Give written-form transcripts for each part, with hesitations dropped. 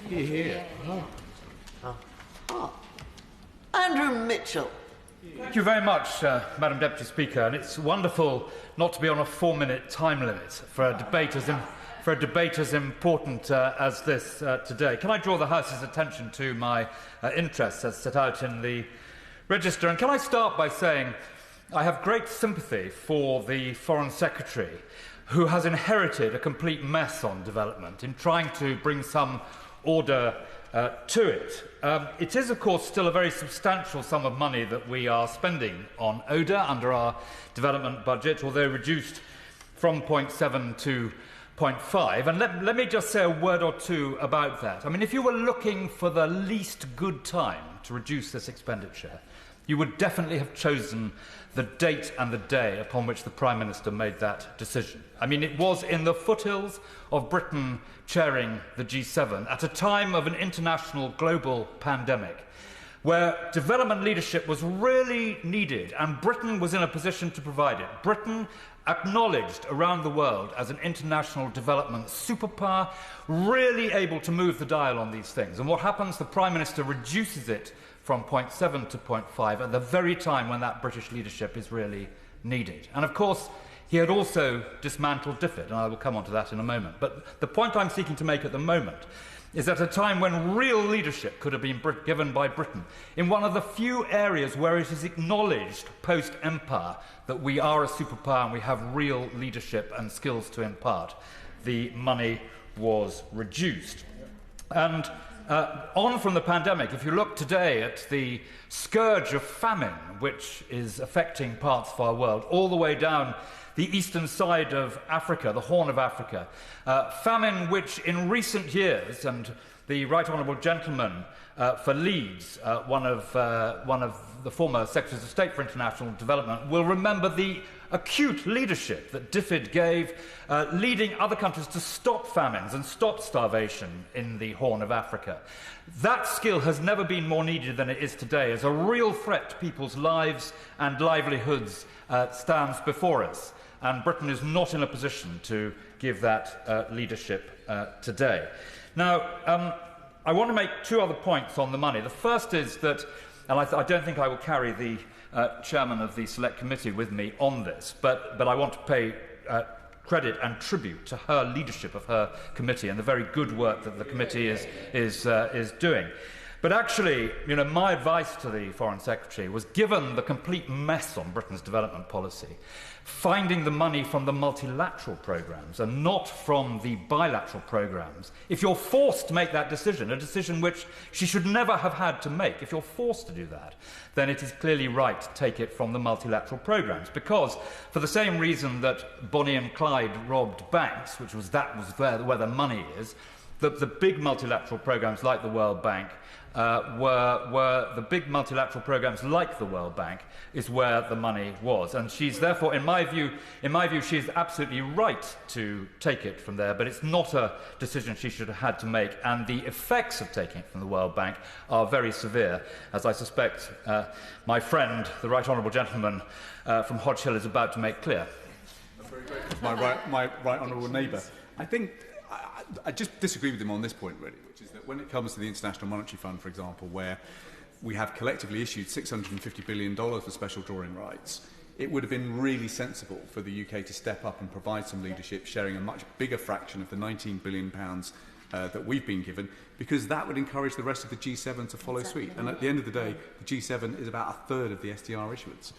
Here. Andrew Mitchell. Thank you very much, Madam Deputy Speaker, and it's wonderful not to be on a 4-minute time limit for a debate as important as this today. Can I draw the House's attention to my interests as set out in the Register? And can I start by saying I have great sympathy for the Foreign Secretary, who has inherited a complete mess on development in trying to bring some order to it. It is, of course, still a very substantial sum of money that we are spending on ODA under our development budget, although reduced from 0.7 to 0.5. And let me just say a word or two about that. I mean, if you were looking for the least good time to reduce this expenditure, you would definitely have chosen the date and the day upon which the Prime Minister made that decision. I mean, it was in the foothills of Britain chairing the G7 at a time of an international global pandemic where development leadership was really needed and Britain was in a position to provide it. Britain, acknowledged around the world as an international development superpower, really able to move the dial on these things. And what happens? The Prime Minister reduces it from 0.7 to 0.5 at the very time when that British leadership is really needed. And of course, he had also dismantled DFID, and I will come on to that in a moment. But the point I'm seeking to make at the moment is at a time when real leadership could have been given by Britain, in one of the few areas where it is acknowledged post-empire that we are a superpower and we have real leadership and skills to impart, the money was reduced. And on from the pandemic, if you look today at the scourge of famine, which is affecting parts of our world, all the way down the eastern side of Africa, the Horn of Africa, famine which in recent years, and the Right Honourable Gentleman for Leeds, one of the former Secretaries of State for International Development, will remember the acute leadership that DFID gave, leading other countries to stop famines and stop starvation in the Horn of Africa. That skill has never been more needed than it is today, as a real threat to people's lives and livelihoods stands before us. And Britain is not in a position to give that leadership today. Now, I want to make two other points on the money. The first is that, and I don't think I will carry the chairman of the Select Committee with me on this, but I want to pay credit and tribute to her leadership of her committee and the very good work that the committee is doing. But actually, my advice to the Foreign Secretary was, given the complete mess on Britain's development policy, finding the money from the multilateral programmes and not from the bilateral programmes. If you're forced to make that decision, a decision which she should never have had to make, if you're forced to do that, then it is clearly right to take it from the multilateral programmes. Because for the same reason that Bonnie and Clyde robbed banks, which was where the money is, the big multilateral programmes like the World Bank were the big multilateral programmes like the World Bank is where the money was. And she's therefore, in my view, she is absolutely right to take it from there, but it's not a decision she should have had to make. And the effects of taking it from the World Bank are very severe, as I suspect my friend, the Right Honourable Gentleman from Hodge Hill, is about to make clear. My right honourable neighbour. I think I just disagree with him on this point, really, which is that when it comes to the International Monetary Fund, for example, where we have collectively issued $650 billion for special drawing rights, it would have been really sensible for the UK to step up and provide some leadership, sharing a much bigger fraction of the £19 billion that we've been given, because that would encourage the rest of the G7 to follow suit. And at the end of the day, the G7 is about a third of the SDR issuance.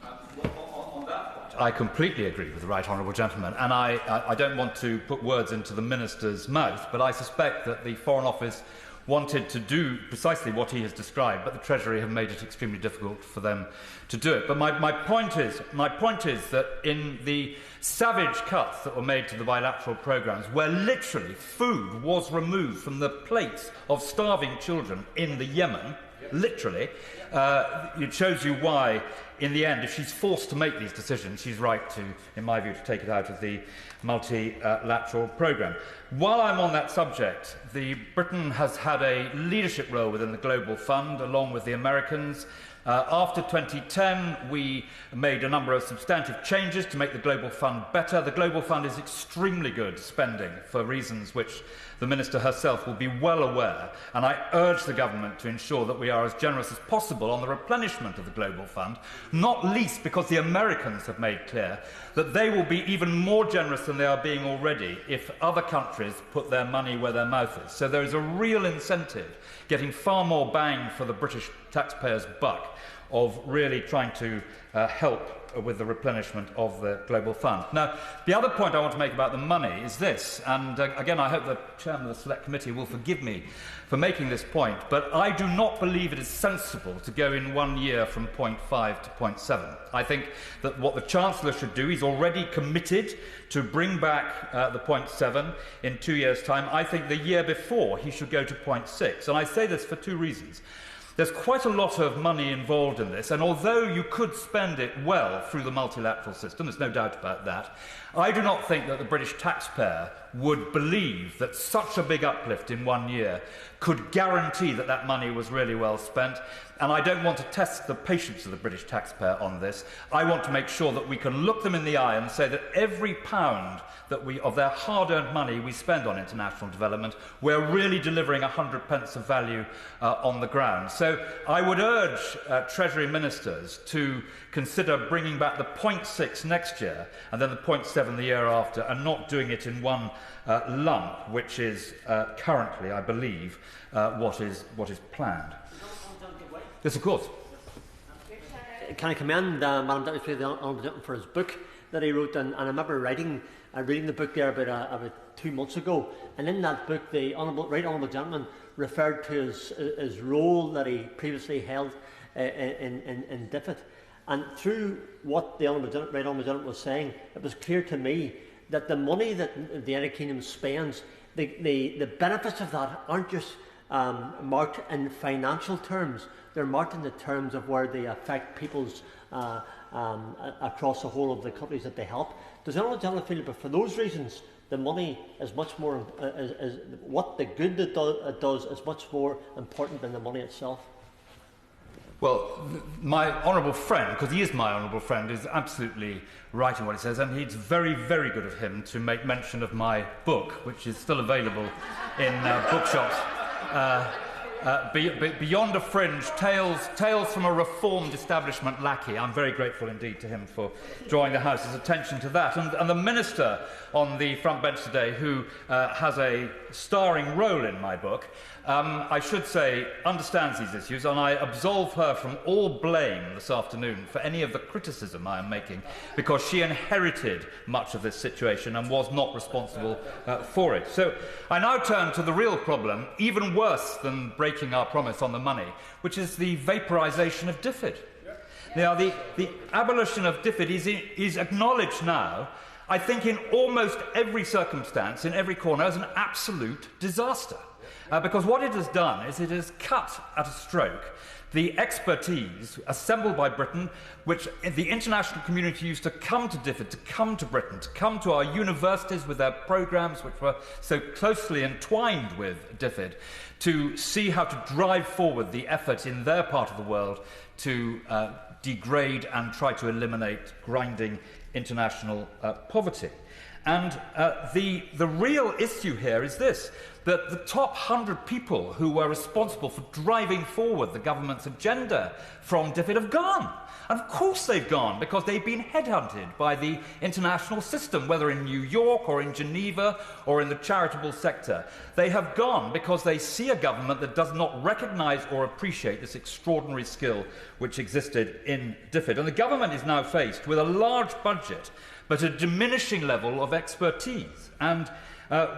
On that point, I completely agree with the Right Honourable Gentleman, and I don't want to put words into the Minister's mouth, but I suspect that the Foreign Office wanted to do precisely what he has described, but the Treasury have made it extremely difficult for them to do it. But my point is that in the savage cuts that were made to the bilateral programmes, where literally food was removed from the plates of starving children in the Yemen, literally, it shows you why, in the end, if she's forced to make these decisions, she's right to, in my view, to take it out of the multilateral programme. While I'm on that subject, Britain has had a leadership role within the Global Fund, along with the Americans, After 2010, we made a number of substantive changes to make the Global Fund better. The Global Fund is extremely good spending for reasons which the Minister herself will be well aware, and I urge the Government to ensure that we are as generous as possible on the replenishment of the Global Fund, not least because the Americans have made clear that they will be even more generous than they are being already if other countries put their money where their mouth is. So there is a real incentive, getting far more bang for the British taxpayers' buck, of really trying to help with the replenishment of the Global Fund. Now, the other point I want to make about the money is this, and again, I hope the Chairman of the Select Committee will forgive me for making this point, but I do not believe it is sensible to go in 1 year from point 5 to point 7. I think that what the Chancellor should do, he's already committed to bring back the point 7 in 2 years' time. I think the year before he should go to point 6, and I say this for two reasons. There's quite a lot of money involved in this, and although you could spend it well through the multilateral system, there's no doubt about that, I do not think that the British taxpayer would believe that such a big uplift in 1 year could guarantee that that money was really well spent. And I don't want to test the patience of the British taxpayer on this. I want to make sure that we can look them in the eye and say that every pound that of their hard-earned money we spend on international development, we're really delivering 100 pence of value on the ground. So I would urge Treasury ministers to consider bringing back the 0.6 next year and then the 0.7 the year after, and not doing it in one lump, which is currently, I believe, what is planned. Yes, of course. Can I commend Madam Deputy Speaker, the Honourable Gentleman, for his book that he wrote, and I remember reading the book there about 2 months ago, and in that book the Right Honourable Gentleman referred to his role that he previously held in DFID, and through what the Right Honourable Gentleman was saying, it was clear to me that the money that the United Kingdom spends, the benefits of that aren't just marked in financial terms. They're marked in the terms of where they affect people's across the whole of the countries that they help. Does anyone feel that for those reasons the money is much more, what the good it does is much more important than the money itself? Well, my honourable friend, because he is my honourable friend, is absolutely right in what he says, and it's very, very good of him to make mention of my book, which is still available in bookshops. Beyond a Fringe, Tales from a Reformed Establishment Lackey. I'm very grateful indeed to him for drawing the House's attention to that. And the Minister on the front bench today, who has a starring role in my book, I should say, understands these issues, and I absolve her from all blame this afternoon for any of the criticism I am making, because she inherited much of this situation and was not responsible for it. So I now turn to the real problem, even worse than breaking our promise on the money, which is the vaporisation of DFID. Now, the abolition of DFID is acknowledged now, I think, in almost every circumstance, in every corner, as an absolute disaster. Because what it has done is it has cut at a stroke the expertise assembled by Britain, which the international community used to come to DFID, to come to Britain, to come to our universities with their programmes, which were so closely entwined with DFID, to see how to drive forward the effort in their part of the world to degrade and try to eliminate grinding international poverty. And the real issue here is this, that the top 100 people who were responsible for driving forward the government's agenda from DFID have gone. And of course they've gone, because they've been headhunted by the international system, whether in New York or in Geneva or in the charitable sector. They have gone because they see a government that does not recognise or appreciate this extraordinary skill which existed in DFID. And the government is now faced with a large budget, but a diminishing level of expertise. And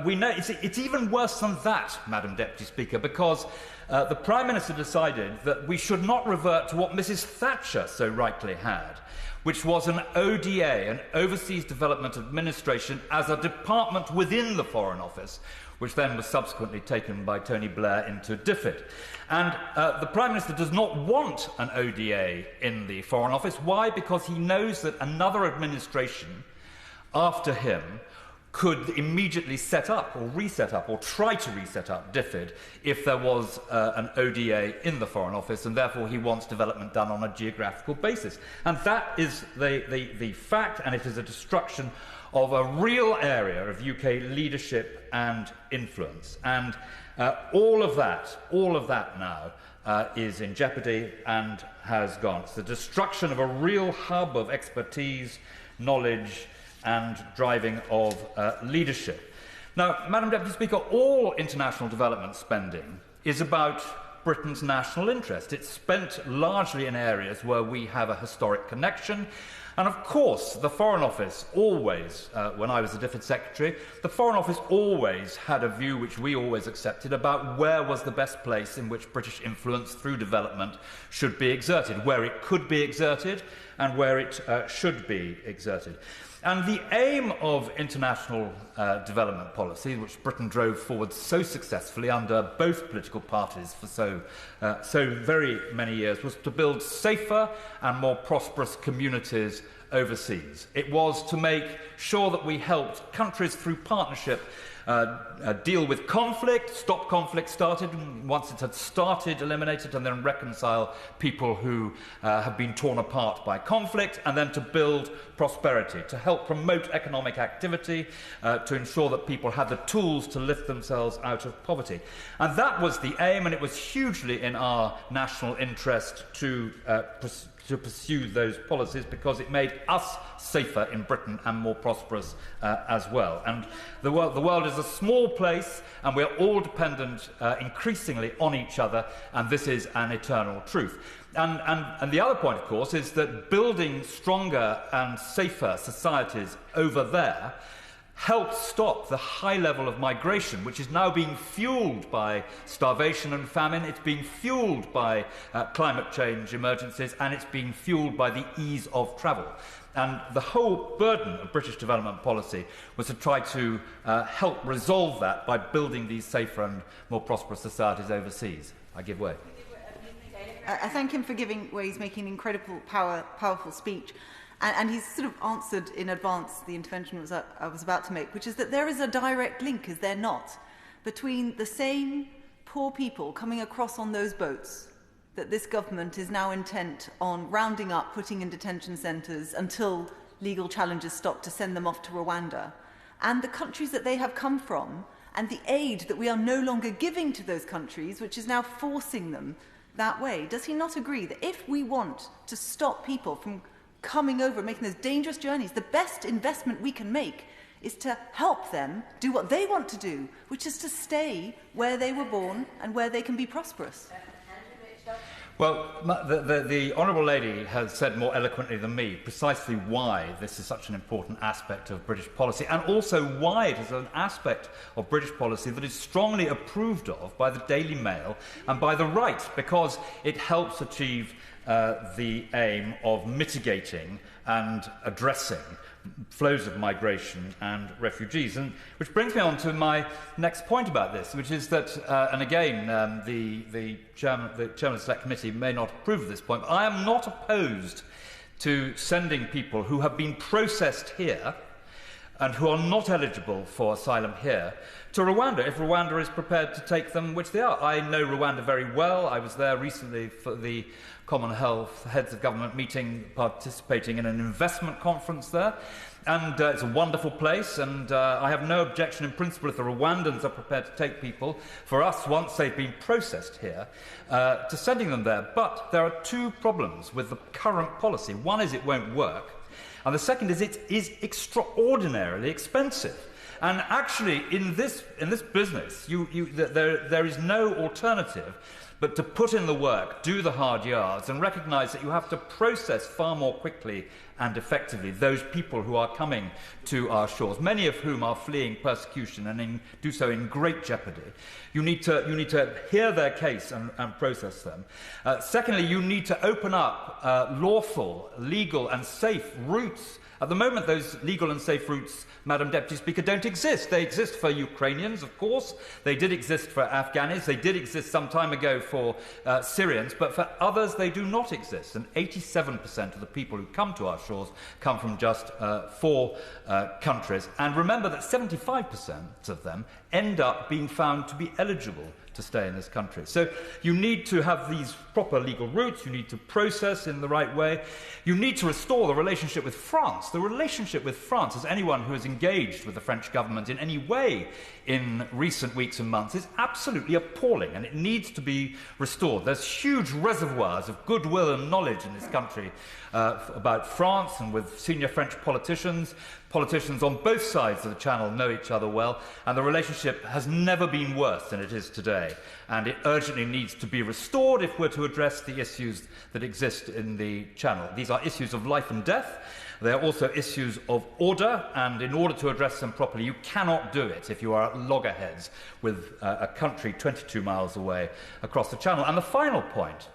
we know it's even worse than that, Madam Deputy Speaker, because the Prime Minister decided that we should not revert to what Mrs Thatcher so rightly had, which was an ODA, an Overseas Development Administration, as a department within the Foreign Office, which then was subsequently taken by Tony Blair into DFID. And the Prime Minister does not want an ODA in the Foreign Office. Why? Because he knows that another administration after him could immediately set up or reset up or try to reset up DFID if there was an ODA in the Foreign Office, and therefore he wants development done on a geographical basis. And that is the fact, and it is a destruction of a real area of UK leadership and influence. And all of that now is in jeopardy and has gone. It's the destruction of a real hub of expertise, knowledge, and driving of leadership. Now, Madam Deputy Speaker, all international development spending is about Britain's national interest. It's spent largely in areas where we have a historic connection. And of course, the Foreign Office always, when I was the DFID Secretary, the Foreign Office always had a view which we always accepted about where was the best place in which British influence through development should be exerted, where it could be exerted and where it should be exerted. And the aim of international development policy, which Britain drove forward so successfully under both political parties for so very many years, was to build safer and more prosperous communities overseas. It was to make sure that we helped countries through partnership deal with conflict, stop conflict started, and once it had started, eliminate it, and then reconcile people who have been torn apart by conflict, and then to build prosperity, to help promote economic activity, to ensure that people had the tools to lift themselves out of poverty. And that was the aim, and it was hugely in our national interest to pursue those policies, because it made us safer in Britain and more prosperous as well. And the world is a small place, and we're all dependent increasingly on each other, and this is an eternal truth. And the other point, of course, is that building stronger and safer societies over there help stop the high level of migration, which is now being fuelled by starvation and famine. It's being fuelled by climate change emergencies, and it's being fuelled by the ease of travel. And the whole burden of British development policy was to try to help resolve that by building these safer and more prosperous societies overseas. I give way. I thank him for giving way. He's making an incredible, powerful speech. And he's sort of answered in advance the intervention I was about to make, which is that there is a direct link, is there not, between the same poor people coming across on those boats that this government is now intent on rounding up, putting in detention centres until legal challenges stop, to send them off to Rwanda, and the countries that they have come from, and the aid that we are no longer giving to those countries, which is now forcing them that way. Does he not agree that if we want to stop people from coming over and making those dangerous journeys, the best investment we can make is to help them do what they want to do, which is to stay where they were born and where they can be prosperous? Well, the Honourable Lady has said more eloquently than me precisely why this is such an important aspect of British policy, and also why it is an aspect of British policy that is strongly approved of by the Daily Mail and by the right, because it helps achieve the aim of mitigating and addressing flows of migration and refugees. And which brings me on to my next point about this, which is that, and again, the Chairman of the Select Committee may not approve of this point, but I am not opposed to sending people who have been processed here and who are not eligible for asylum here to Rwanda, if Rwanda is prepared to take them, which they are. I know Rwanda very well. I was there recently for the Common Health Heads of Government meeting, participating in an investment conference there. And it's a wonderful place, and I have no objection in principle if the Rwandans are prepared to take people, for us, once they've been processed here, to sending them there. But there are two problems with the current policy. One is it won't work, and the second is it is extraordinarily expensive. And actually, in this business, there is no alternative but to put in the work, do the hard yards, and recognise that you have to process far more quickly and effectively those people who are coming to our shores, many of whom are fleeing persecution and do so in great jeopardy. You need to hear their case and process them. Secondly, you need to open up lawful, legal and safe routes At the moment, those legal and safe routes, Madam Deputy Speaker, don't exist. They exist for Ukrainians, of course. They did exist for Afghans. They did exist some time ago for Syrians. But for others, they do not exist. And 87% of the people who come to our shores come from just 4 countries. And remember that 75% of them end up being found to be eligible to stay in this country. So you need to have these proper legal routes, you need to process in the right way, you need to restore the relationship with France. The relationship with France, as anyone who has engaged with the French government in any way in recent weeks and months, is absolutely appalling, and it needs to be restored. There's huge reservoirs of goodwill and knowledge in this country about France, and with senior French politicians. Politicians on both sides of the Channel know each other well, and the relationship has never been worse than it is today. And it urgently needs to be restored if we're to address the issues that exist in the Channel. These are issues of life and death. They are also issues of order, and in order to address them properly, you cannot do it if you are at loggerheads with a country 22 miles away across the Channel. And the final point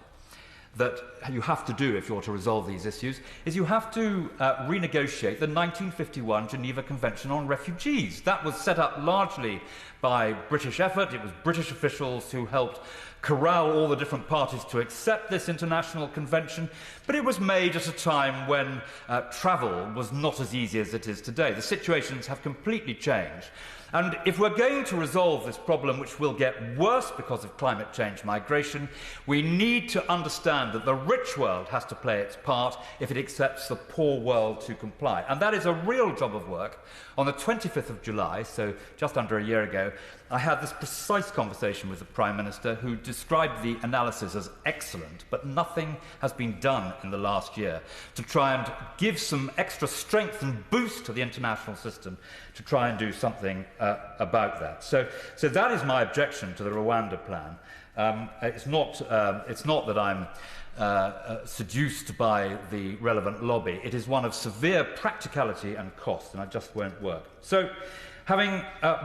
that you have to do if you're to resolve these issues is you have to renegotiate the 1951 Geneva Convention on Refugees. That was set up largely by British effort. It was British officials who helped corral all the different parties to accept this international convention, but it was made at a time when travel was not as easy as it is today. The situations have completely changed. And if we're going to resolve this problem, which will get worse because of climate change migration, we need to understand that the rich world has to play its part if it accepts the poor world to comply. And that is a real job of work. On the 25th of July, so just under a year ago, I had this precise conversation with the Prime Minister, who described the analysis as excellent, but nothing has been done in the last year to try and give some extra strength and boost to the international system to try and do something about that. So that is my objection to the Rwanda plan. It's not that I'm seduced by the relevant lobby. It is one of severe practicality and cost, and it just won't work. So, having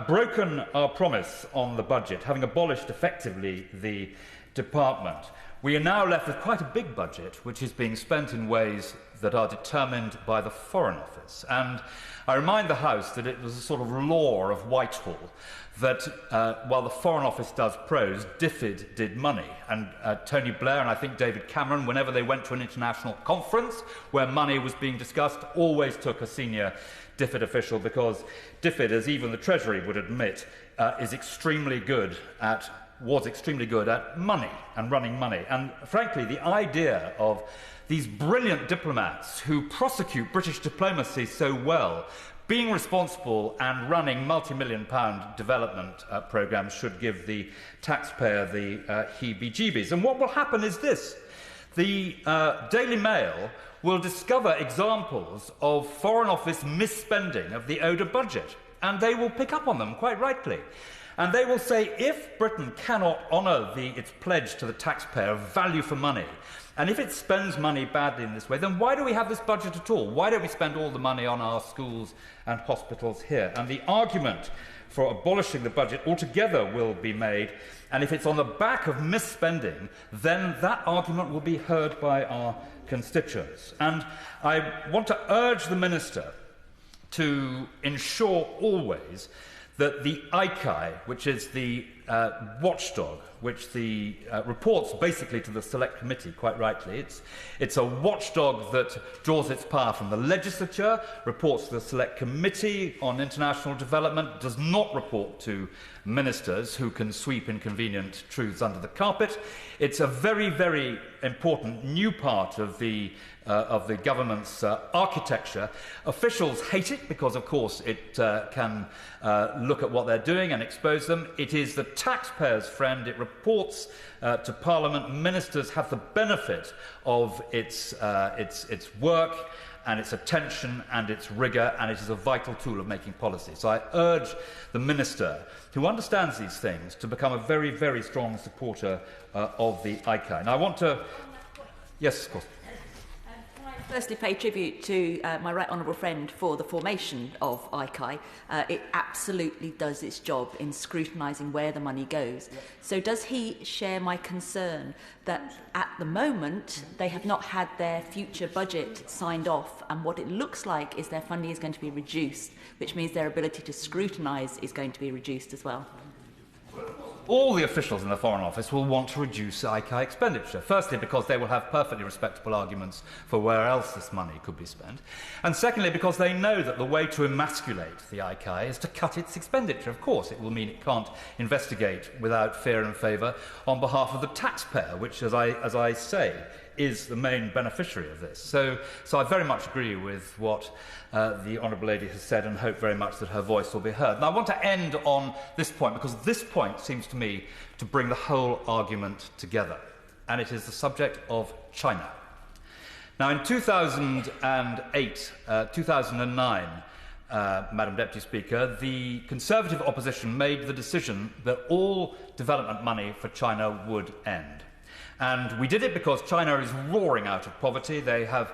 broken our promise on the budget, having abolished effectively the department, we are now left with quite a big budget, which is being spent in ways that are determined by the Foreign Office. And I remind the House that it was a sort of law of Whitehall that while the Foreign Office does prose, DFID did money. And Tony Blair and I think David Cameron, whenever they went to an international conference where money was being discussed, always took a senior DFID official, because DFID, as even the Treasury would admit, was extremely good at money and running money. And frankly, the idea of these brilliant diplomats who prosecute British diplomacy so well being responsible and running multi-million-pound development programmes should give the taxpayer the heebie-jeebies. And what will happen is this. The Daily Mail will discover examples of Foreign Office misspending of the ODA budget, and they will pick up on them, quite rightly. And they will say, if Britain cannot honour its pledge to the taxpayer of value for money, and if it spends money badly in this way, then why do we have this budget at all? Why don't we spend all the money on our schools and hospitals here? And the argument for abolishing the budget altogether will be made, and if it's on the back of misspending, then that argument will be heard by our constituents. And I want to urge the Minister to ensure always that the ICAI, which is the watchdog, which the reports basically to the Select Committee, quite rightly. It's a watchdog that draws its power from the legislature, reports to the Select Committee on International Development, does not report to ministers who can sweep inconvenient truths under the carpet. It's a very, very important new part of the government's architecture. Officials hate it because, of course, it can look at what they're doing and expose them. It is the taxpayer's friend. It reports to Parliament. Ministers have the benefit of its work and its attention and its rigour, and it is a vital tool of making policy. So I urge the Minister, who understands these things, to become a very, very strong supporter of the ICAI. Now I want to... Yes, of course. Can I firstly pay tribute to my right honourable friend for the formation of ICAI. It absolutely does its job in scrutinising where the money goes. Yep. So does he share my concern that at the moment they have not had their future budget signed off, and what it looks like is their funding is going to be reduced, which means their ability to scrutinise is going to be reduced as well? All the officials in the Foreign Office will want to reduce ICAI expenditure. Firstly, because they will have perfectly respectable arguments for where else this money could be spent. And secondly, because they know that the way to emasculate the ICAI is to cut its expenditure. Of course, it will mean it can't investigate without fear and favour on behalf of the taxpayer, which, as I say, is the main beneficiary of this. So I very much agree with what the Honourable Lady has said, and hope very much that her voice will be heard. And I want to end on this point, because this point seems to me to bring the whole argument together, and it is the subject of China. Now, in 2008, 2009, Madam Deputy Speaker, the Conservative opposition made the decision that all development money for China would end. And we did it because China is roaring out of poverty. They have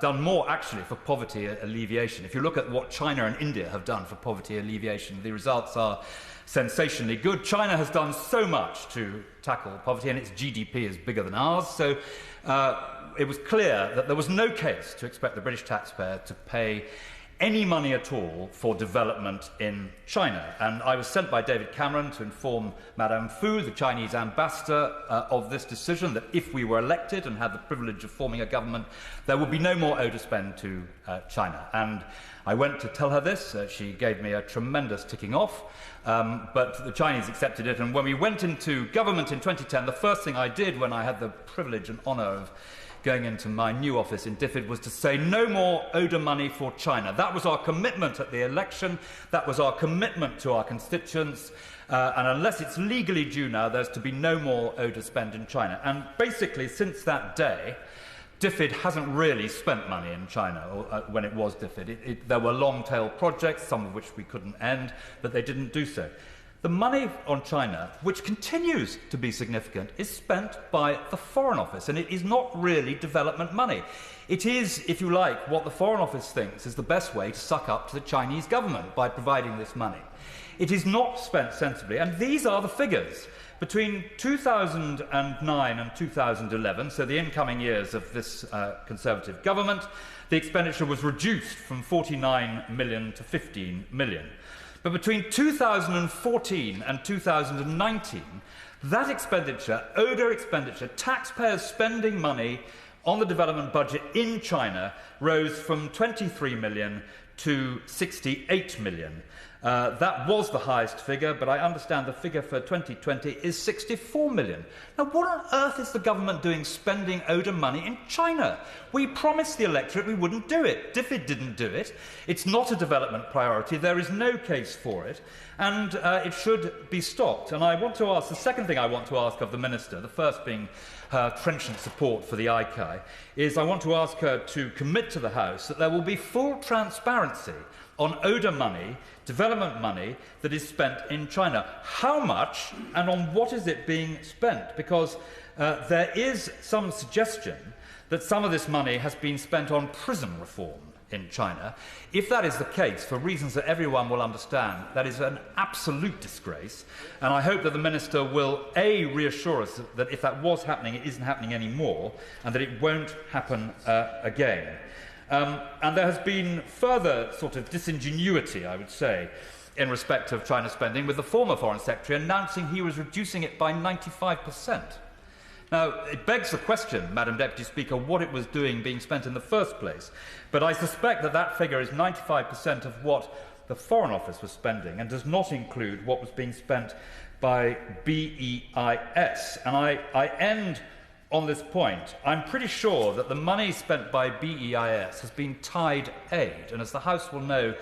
done more, actually, for poverty alleviation. If you look at what China and India have done for poverty alleviation, the results are sensationally good. China has done so much to tackle poverty, and its GDP is bigger than ours. So it was clear that there was no case to expect the British taxpayer to pay any money at all for development in China. And I was sent by David Cameron to inform Madame Fu, the Chinese ambassador, of this decision, that if we were elected and had the privilege of forming a government, there would be no more owe to spend to China. And I went to tell her this. She gave me a tremendous ticking off, but the Chinese accepted it. And when we went into government in 2010, the first thing I did when I had the privilege and honour of going into my new office in Diffid was to say no more ODA money for China. That was our commitment at the election. That was our commitment to our constituents. And unless it's legally due now, there's to be no more ODA spend in China. And basically, since that day, Diffid hasn't really spent money in China when it was Diffid. There were long-tail projects, some of which we couldn't end, but they didn't do so. The money on China, which continues to be significant, is spent by the Foreign Office, and it is not really development money. It is, if you like, what the Foreign Office thinks is the best way to suck up to the Chinese government by providing this money. It is not spent sensibly, and these are the figures. Between 2009 and 2011, so the incoming years of this Conservative government, the expenditure was reduced from 49 million to 15 million. But between 2014 and 2019, that expenditure, ODA expenditure, taxpayers spending money on the development budget in China, rose from 23 million to 68 million. That was the highest figure, but I understand the figure for 2020 is 64 million. Now, what on earth is the government doing spending ODA money in China? We promised the electorate we wouldn't do it. Diffid didn't do it. It's not a development priority. There is no case for it, and it should be stopped. And I want to ask, the second thing I want to ask of the Minister, the first being her trenchant support for the ICAI, is I want to ask her to commit to the House that there will be full transparency on ODA money, development money, that is spent in China. How much and on what is it being spent? Because there is some suggestion that some of this money has been spent on prison reform in China. If that is the case, for reasons that everyone will understand, that is an absolute disgrace. And I hope that the Minister will, A, reassure us that if that was happening, it isn't happening anymore, and that it won't happen again. And there has been further sort of disingenuity, I would say, in respect of China spending, with the former Foreign Secretary announcing he was reducing it by 95%. Now, it begs the question, Madam Deputy Speaker, what it was doing being spent in the first place. But I suspect that that figure is 95% of what the Foreign Office was spending, and does not include what was being spent by BEIS. And I end on this point. I'm pretty sure that the money spent by BEIS has been tied aid, and as the House will know,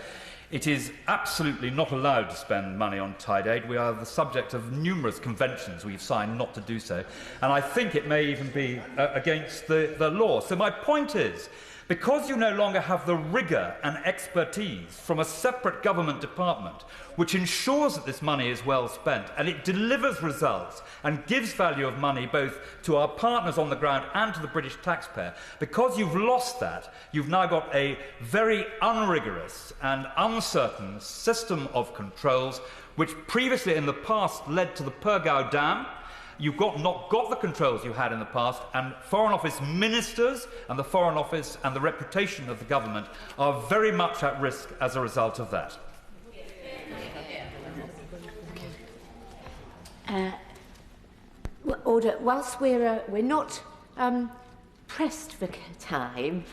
it is absolutely not allowed to spend money on tied aid. We are the subject of numerous conventions we've signed not to do so, and I think it may even be against the law. So my point is Because you no longer have the rigour and expertise from a separate government department which ensures that this money is well spent and it delivers results and gives value of money both to our partners on the ground and to the British taxpayer, because you've lost that, you've now got a very unrigorous and uncertain system of controls which previously in the past led to the Purgow Dam. You've not got the controls you had in the past, and Foreign Office ministers and the Foreign Office and the reputation of the government are very much at risk as a result of that. Order. Whilst we're not pressed for time,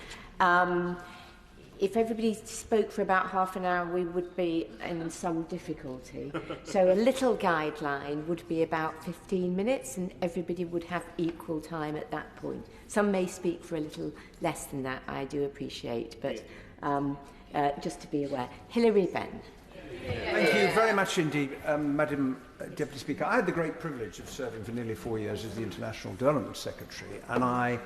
if everybody spoke for about half an hour, we would be in some difficulty. So a little guideline would be about 15 minutes, and everybody would have equal time at that point. Some may speak for a little less than that, I do appreciate, but just to be aware. Hilary Benn. Thank you very much indeed, Madam Deputy Speaker. I had the great privilege of serving for nearly 4 years as the International Development Secretary, and I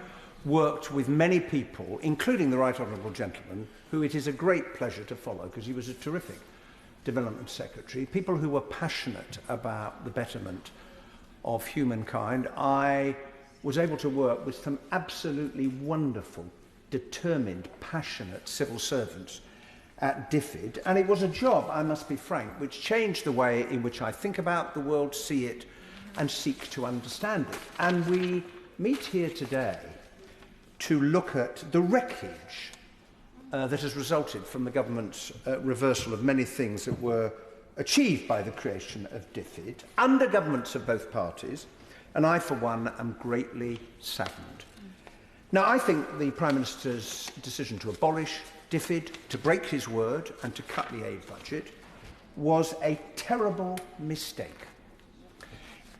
worked with many people, including the Right Honourable Gentleman, who it is a great pleasure to follow because he was a terrific Development Secretary, people who were passionate about the betterment of humankind. I was able to work with some absolutely wonderful, determined, passionate civil servants at DFID, and it was a job, I must be frank, which changed the way in which I think about the world, see it, and seek to understand it. And we meet here today to look at the wreckage that has resulted from the government's reversal of many things that were achieved by the creation of DFID under governments of both parties, and I, for one, am greatly saddened. Now, I think the Prime Minister's decision to abolish DFID, to break his word and to cut the aid budget was a terrible mistake.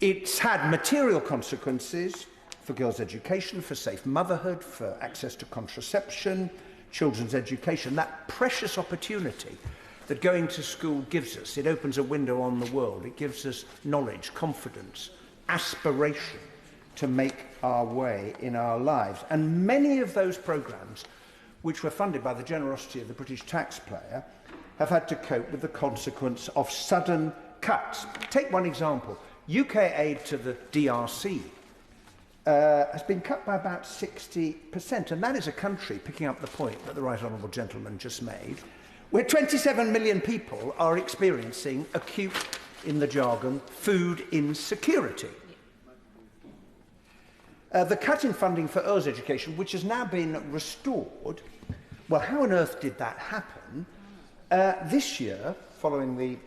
It's had material consequences for girls' education, for safe motherhood, for access to contraception, children's education, that precious opportunity that going to school gives us. It opens a window on the world. It gives us knowledge, confidence, aspiration to make our way in our lives. And many of those programmes, which were funded by the generosity of the British taxpayer, have had to cope with the consequence of sudden cuts. Take one example. UK aid to the DRC has been cut by about 60%, and that is a country, picking up the point that the Right Honourable Gentleman just made, where 27 million people are experiencing acute, in the jargon, food insecurity. The cut in funding for earls' education, which has now been restored, well, how on earth did that happen? This year, following the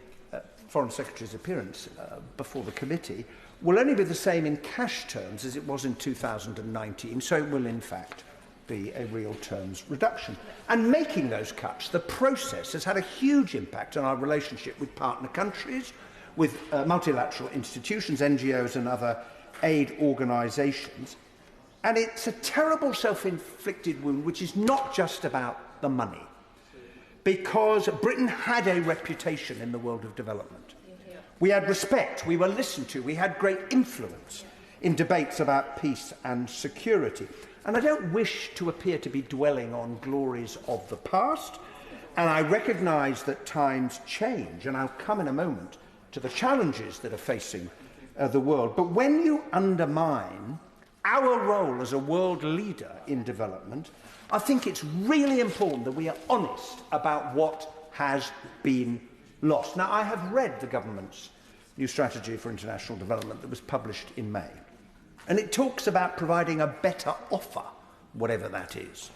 Foreign Secretary's appearance before the committee, will only be the same in cash terms as it was in 2019, so it will in fact be a real terms reduction. And making those cuts, the process has had a huge impact on our relationship with partner countries, with multilateral institutions, NGOs and other aid organisations. And it's a terrible self-inflicted wound, which is not just about the money, because Britain had a reputation in the world of development. We had respect, we were listened to, we had great influence in debates about peace and security. And I don't wish to appear to be dwelling on glories of the past, and I recognise that times change, and I'll come in a moment to the challenges that are facing the world. But when you undermine our role as a world leader in development, I think it's really important that we are honest about what has been lost. Now, I have read the government's new strategy for international development that was published in May, and it talks about providing a better offer, whatever that is.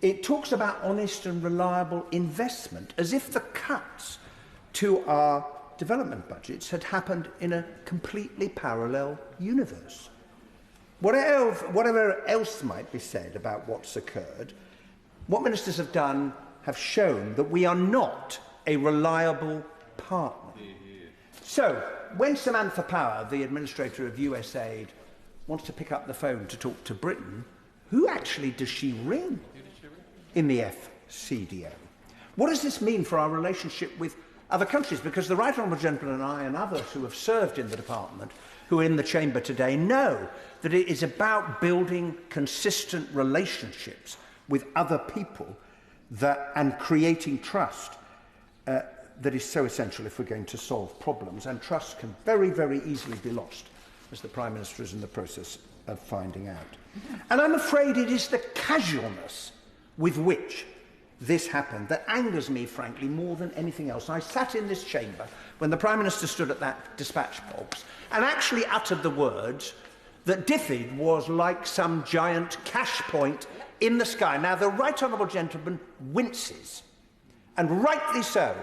It talks about honest and reliable investment, as if the cuts to our development budgets had happened in a completely parallel universe. Whatever else might be said about what's occurred, what ministers have done have shown that we are not a reliable partner. So, when Samantha Power, the administrator of USAID, wants to pick up the phone to talk to Britain, who actually does she ring in the FCDO? What does this mean for our relationship with other countries? Because the Right Honourable Gentleman and I and others who have served in the department, who are in the chamber today, know that it is about building consistent relationships with other people and creating trust that is so essential if we're going to solve problems. And trust can very, very easily be lost, as the Prime Minister is in the process of finding out. And I'm afraid it is the casualness with which this happened that angers me, frankly, more than anything else. I sat in this chamber when the Prime Minister stood at that dispatch box and actually uttered the words that DFID was like some giant cash point in the sky. Now, the Right Honourable Gentleman winces, and rightly so,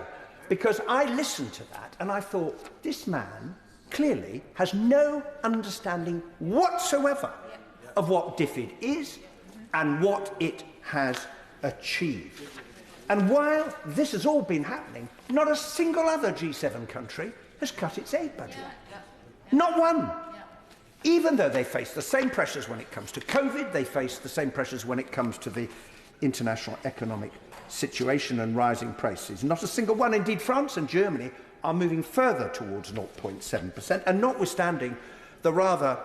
because I listened to that and I thought, this man clearly has no understanding whatsoever of what DFID is and what it has achieved. And while this has all been happening, not a single other G7 country has cut its aid budget. Not one. Even though they face the same pressures when it comes to COVID, they face the same pressures when it comes to the international economic situation and rising prices. Not a single one. Indeed, France and Germany are moving further towards 0.7%, and notwithstanding the rather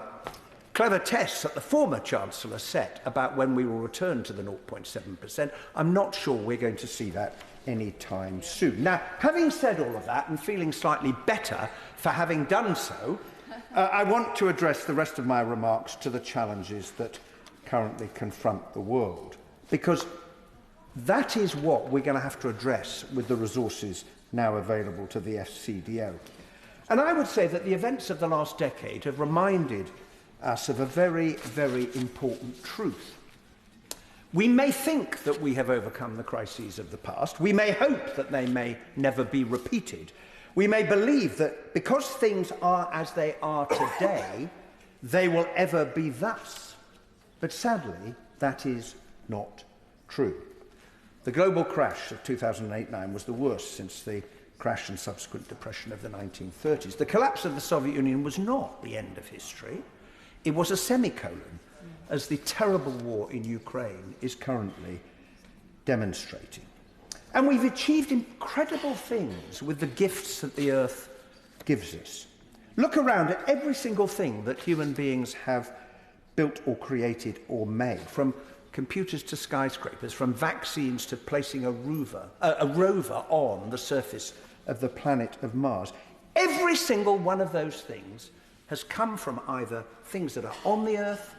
clever tests that the former Chancellor set about when we will return to the 0.7%, I'm not sure we're going to see that any time soon. Now, having said all of that and feeling slightly better for having done so, I want to address the rest of my remarks to the challenges that currently confront the world, because that is what we're going to have to address with the resources now available to the FCDO. And I would say that the events of the last decade have reminded us of a very, very important truth. We may think that we have overcome the crises of the past. We may hope that they may never be repeated. We may believe that because things are as they are today, they will ever be thus. But sadly, that is not true. The global crash of 2008-9 was the worst since the crash and subsequent depression of the 1930s. The collapse of the Soviet Union was not the end of history. It was a semicolon, as the terrible war in Ukraine is currently demonstrating. And we've achieved incredible things with the gifts that the earth gives us. Look around at every single thing that human beings have built or created or made, from computers to skyscrapers, from vaccines to placing a rover on the surface of the planet of Mars. Every single one of those things has come from either things that are on the earth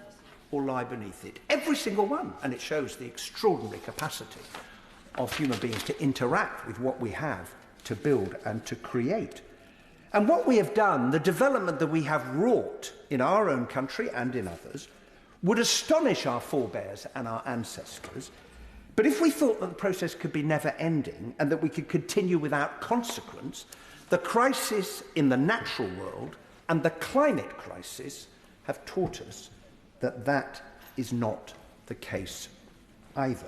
or lie beneath it. Every single one. And it shows the extraordinary capacity of human beings to interact with what we have, to build and to create. And what we have done, the development that we have wrought in our own country and in others, would astonish our forebears and our ancestors. But if we thought that the process could be never-ending and that we could continue without consequence, the crisis in the natural world and the climate crisis have taught us that that is not the case either.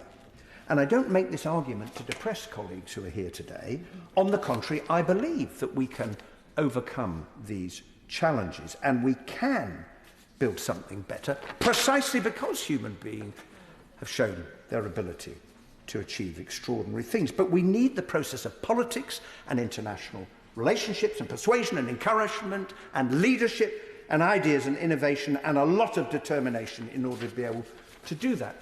And I don't make this argument to depress colleagues who are here today. On the contrary, I believe that we can overcome these challenges and we can build something better, precisely because human beings have shown their ability to achieve extraordinary things. But we need the process of politics and international relationships and persuasion and encouragement and leadership and ideas and innovation and a lot of determination in order to be able to do that.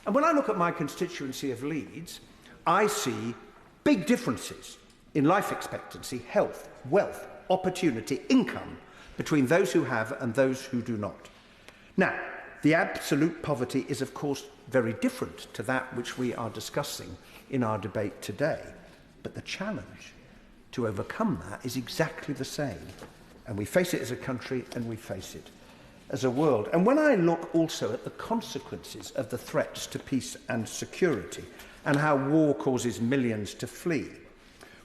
And when I look at my constituency of Leeds, I see big differences in life expectancy, health, wealth, opportunity, income between those who have and those who do not. Now, the absolute poverty is, of course, very different to that which we are discussing in our debate today. But the challenge to overcome that is exactly the same. And we face it as a country and we face it as a world. And when I look also at the consequences of the threats to peace and security and how war causes millions to flee,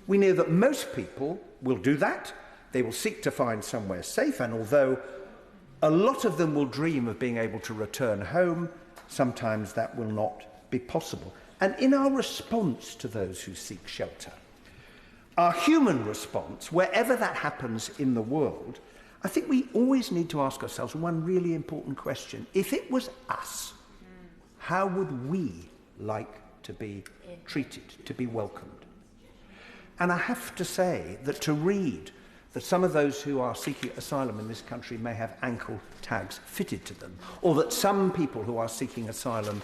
we know that most people will do that. They will seek to find somewhere safe, and although a lot of them will dream of being able to return home, sometimes that will not be possible. And in our response to those who seek shelter, our human response, wherever that happens in the world, I think we always need to ask ourselves one really important question. If it was us, how would we like to be treated, to be welcomed? And I have to say that to read that some of those who are seeking asylum in this country may have ankle tags fitted to them, or that some people who are seeking asylum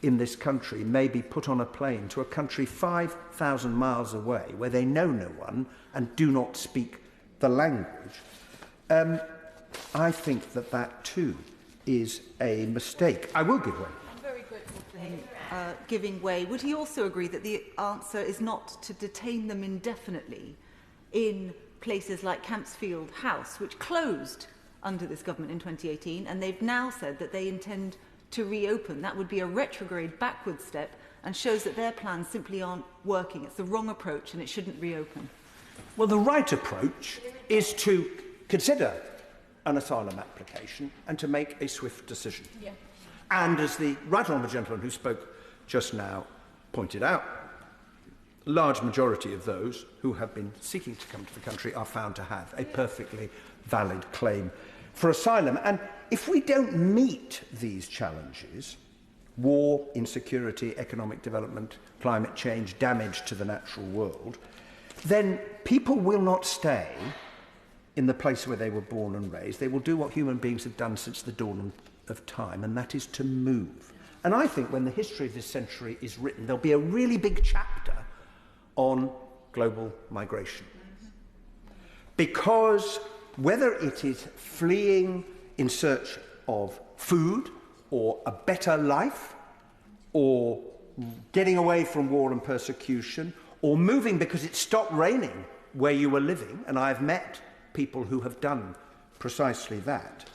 in this country may be put on a plane to a country 5,000 miles away where they know no one and do not speak the language, I think that that too is a mistake. I will give way. I'm very grateful for him giving way. Would he also agree that the answer is not to detain them indefinitely in places like Campsfield House, which closed under this government in 2018, and they've now said that they intend to reopen? That would be a retrograde backward step and shows that their plans simply aren't working. It's the wrong approach and it shouldn't reopen. Well, the right approach is to consider an asylum application and to make a swift decision. Yeah. And as the right honourable gentleman who spoke just now pointed out, a large majority of those who have been seeking to come to the country are found to have a perfectly valid claim for asylum. And if we don't meet these challenges, war, insecurity, economic development, climate change, damage to the natural world, then people will not stay in the place where they were born and raised. They will do what human beings have done since the dawn of time, and that is to move. And I think when the history of this century is written, there'll be a really big chapter on global migration. Because whether it is fleeing in search of food or a better life, or getting away from war and persecution, or moving because it stopped raining where you were living, and I've met people who have done precisely that,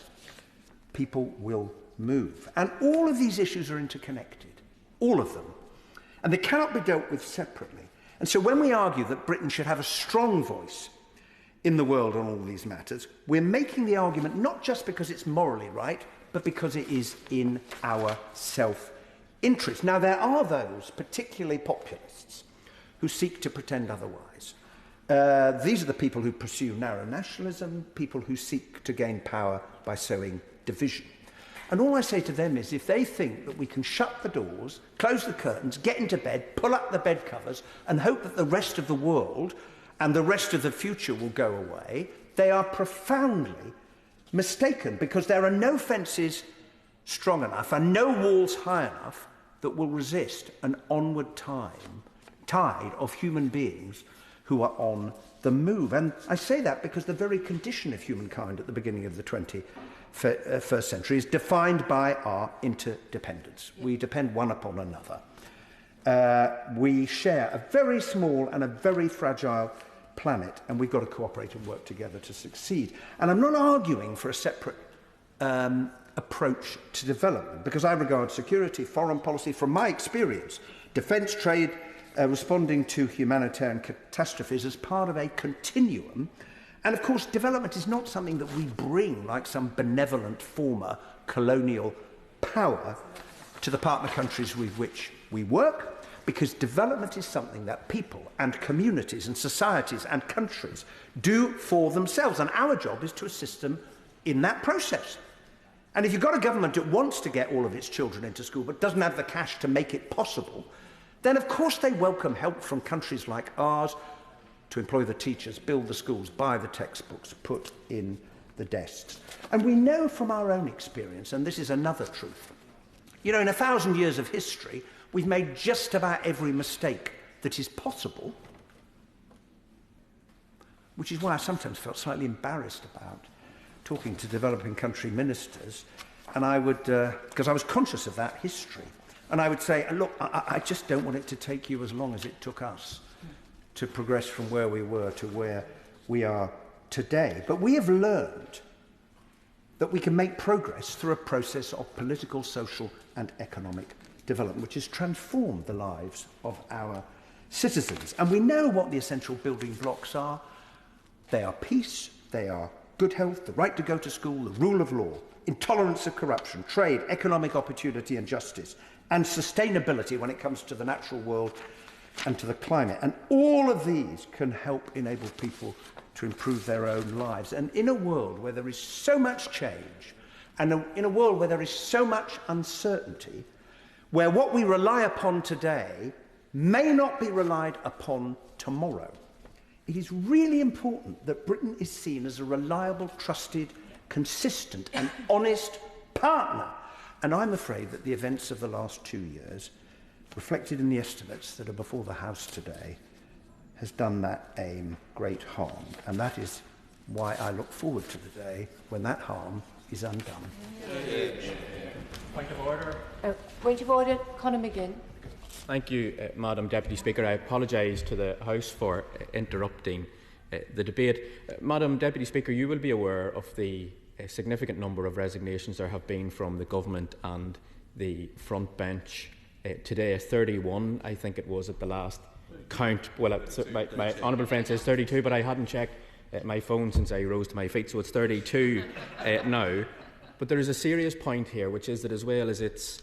people will move. And all of these issues are interconnected, all of them. And they cannot be dealt with separately. And so when we argue that Britain should have a strong voice in the world on all these matters, we're making the argument not just because it's morally right, but because it is in our self-interest. Now, there are those, particularly populists, who seek to pretend otherwise. These are the people who pursue narrow nationalism, people who seek to gain power by sowing division. And all I say to them is, if they think that we can shut the doors, close the curtains, get into bed, pull up the bed covers, and hope that the rest of the world and the rest of the future will go away, they are profoundly mistaken, because there are no fences strong enough and no walls high enough that will resist an onward tide of human beings who are on the move. And I say that because the very condition of humankind at the beginning of the 21st century is defined by our interdependence. We depend one upon another. We share a very small and a very fragile planet, and we've got to cooperate and work together to succeed. And I'm not arguing for a separate approach to development, because I regard security, foreign policy, from my experience, defence, trade, responding to humanitarian catastrophes, as part of a continuum. And of course, development is not something that we bring like some benevolent former colonial power to the partner countries with which we work, because development is something that people and communities and societies and countries do for themselves, and our job is to assist them in that process. And if you've got a government that wants to get all of its children into school but doesn't have the cash to make it possible, then of course they welcome help from countries like ours to employ the teachers, build the schools, buy the textbooks, put in the desks. And we know from our own experience, and this is another truth, you know, in 1,000 years of history, we've made just about every mistake that is possible, which is why I sometimes felt slightly embarrassed about talking to developing country ministers, and I would, because I was conscious of that history, and I would say, look, I just don't want it to take you as long as it took us to progress from where we were to where we are today. But we have learned that we can make progress through a process of political, social and economic development, which has transformed the lives of our citizens. And we know what the essential building blocks are. They are peace, they are good health, the right to go to school, the rule of law, intolerance of corruption, trade, economic opportunity and justice, and sustainability when it comes to the natural world and to the climate. And all of these can help enable people to improve their own lives. And in a world where there is so much change, and in a world where there is so much uncertainty, where what we rely upon today may not be relied upon tomorrow, it is really important that Britain is seen as a reliable, trusted, consistent and honest partner. And I'm afraid that the events of the last 2 years, reflected in the estimates that are before the House today, has done that aim great harm. And that is why I look forward to the day when that harm is undone. Point of order. Point of order, Conor McGinn. Thank you, Madam Deputy Speaker. I apologise to the House for interrupting the debate. Madam Deputy Speaker, you will be aware of the significant number of resignations there have been from the Government and the front bench today. 31, I think it was at the last count. Well, my honourable friend says 32, but I hadn't checked my phone since I rose to my feet, so it's 32 now. But there is a serious point here, which is that as well as it's